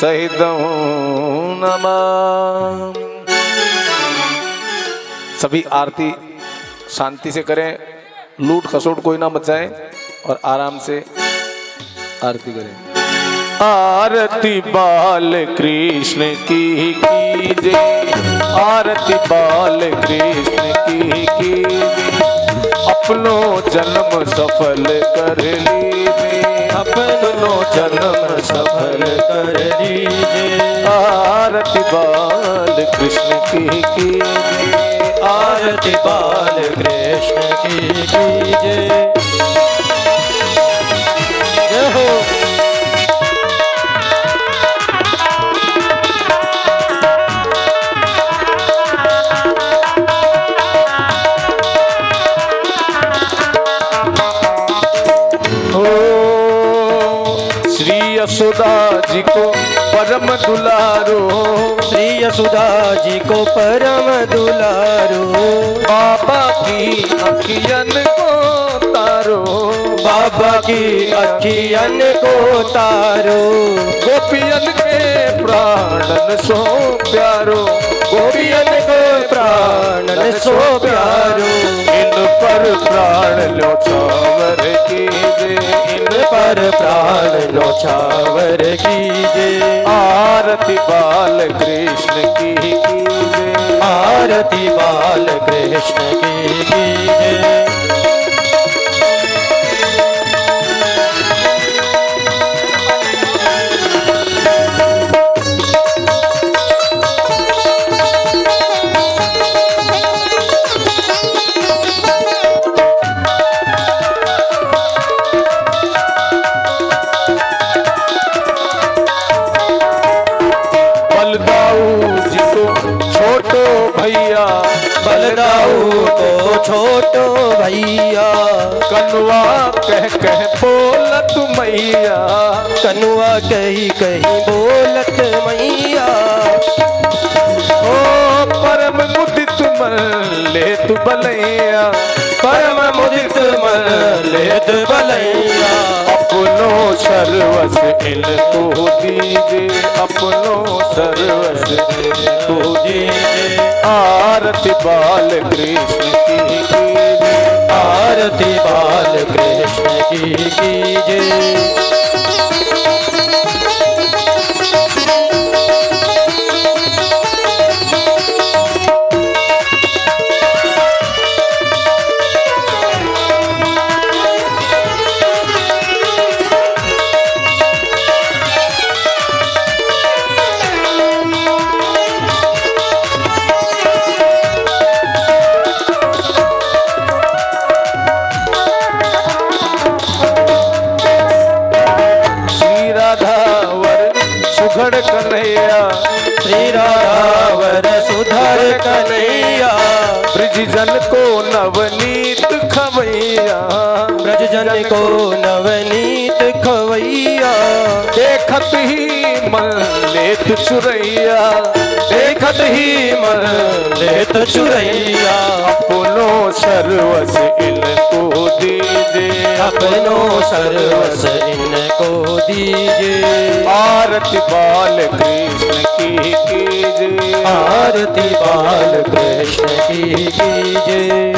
सहितं नमामि। सभी आरती शांति से करें, लूट खसोट कोई ना मचाएं और आराम से आरती करें। आरती बाल कृष्ण की कीजिए, आरती बाल कृष्ण की कीजिए, अपनों जन्म सफल कर लीजिए, अपनों जन्म सफल कर लीजिए। आरती बाल कृष्ण की कीजिए, आरती बाल कृष्ण की कीजिए। जय हो। यशोदा जी को परम दुलारो, श्री यशोदा जी को परम दुलारो, बाबा की अखियन को तारो, बाबा की अखियन को तारो, गोपियन के प्राणन सो प्यारो, गोपियन को प्राणन सो प्यारो, इन पर प्राण लो छावर कीजे, इन पर प्राण न्योछावर कीजे। आरती बाल कृष्ण की कीजे, आरती बाल कृष्ण की कीजे। जी को छोटो भैया, बलदाऊ को छोटो भैया, कनुआ कह कह बोलत मैया, कनुआ कही कही बोलत मैया। ओ परम मुदित मन लेत बलैया, परम मुदित मन लेत बलैया। अपनो सर्वस इनको दीजे, अपनो सर्वस इनको दीजे। आरती बाल कृष्ण की कीजे, आरती बाल कृष्ण की कीजिए। सुघड़ कन्हैया, श्री राधावर सुधर कन्हैया, ब्रज जन को नवनीत खवैया, ब्रज जन को नवनीत खवैया। देखत ही मन लेत चुरैया, देखत ही मन लेत चुरैया। अपनो सर्वस इनको दीजे, अपनो सर्वस इनको दीजिए। आरती बाल कृष्ण की कीजे, आरती बाल कृष्ण की कीजिए।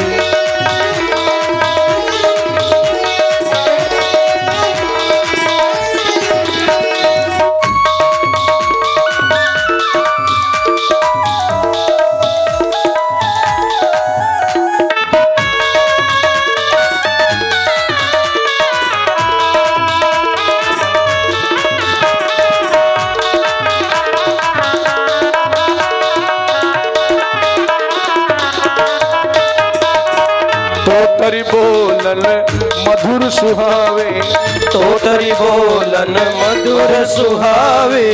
तोतरी बोलन मधुर सुहावे, तोतरी बोलन मधुर सुहावे,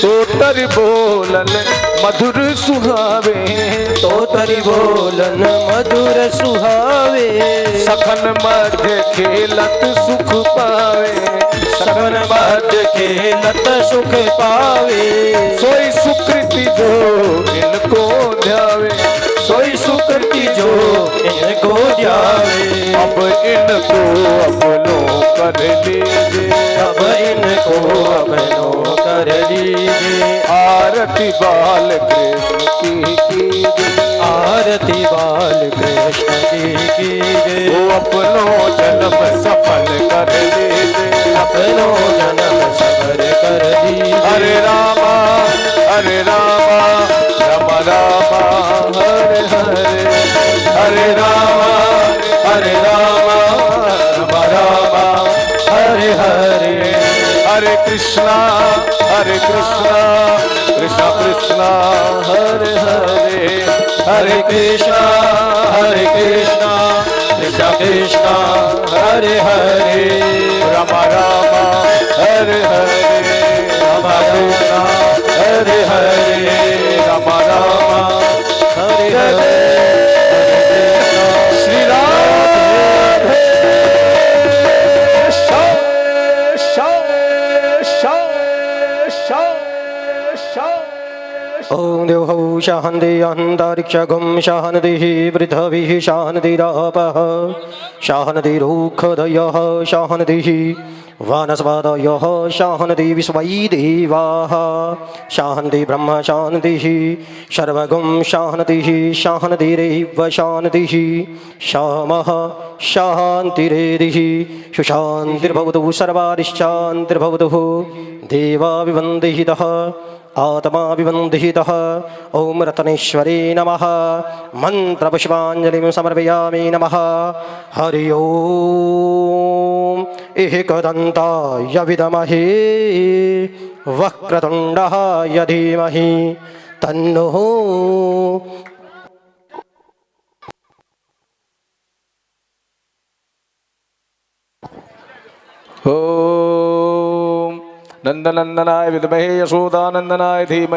तोतरी बोलन मधुर सुहावे, तोतरी बोलन मधुर सुहावे। सखन मध्य खेलत सुख पावे, सघन मध्य खेलत सुख पावे। सोई सुकृति जो इनको ध्यावे, सोई सुकृति जो इनको ध्यावे। अब इनको अपनो कर लीजिए, अब इनको अपनो कर लीजिए। आरती बाल कृष्ण की कीजिए, आरती बाल कृष्ण की कीजिए। वो अपनो जन्म सफल कर लीजिए, अपनो जन्म सफल कर दीजिए। हरे रामा हरे रामा, राम रामा हरे हरे, हरे रामा हरे रामा, राम रामा हरे हरे। हरे कृष्णा कृष्णा कृष्णा हरे हरे, हरे कृष्णा कृष्णा कृष्णा हरे हरे। राम रामा हरे हरे, राम कृष्णा हरे हरे, राम रामा हरे हरे। श्री राधे ओम देवहौ शान्ति अन्तरिक्षगं शान्तिः पृथिवीः शान्तिरापः शान्तिरुक्षदयः शान्तिः वनस्पतयः शान्तिः विश्वैदेवाः शान्तिः ब्रह्म शान्तिः सर्वगं शान्तिः शान्तिरेव शान्तिः शामः शान्तिरेधिः सुशान्तिर्भवतु सर्वारिश्शान्तिर्भवतु देवा विवन्दितः आत्मा विवन्दितः। ओम रत्नेश्वरी नमः। मंत्रपुष्पाञ्जलिं समर्पयामि नमः। हरि ओम एकदन्ताय विद्महे वक्रतुण्डाय धीमहि तन्नो ओम नंदनंदनाय विद्महे यशोदानंदनाय धीमहि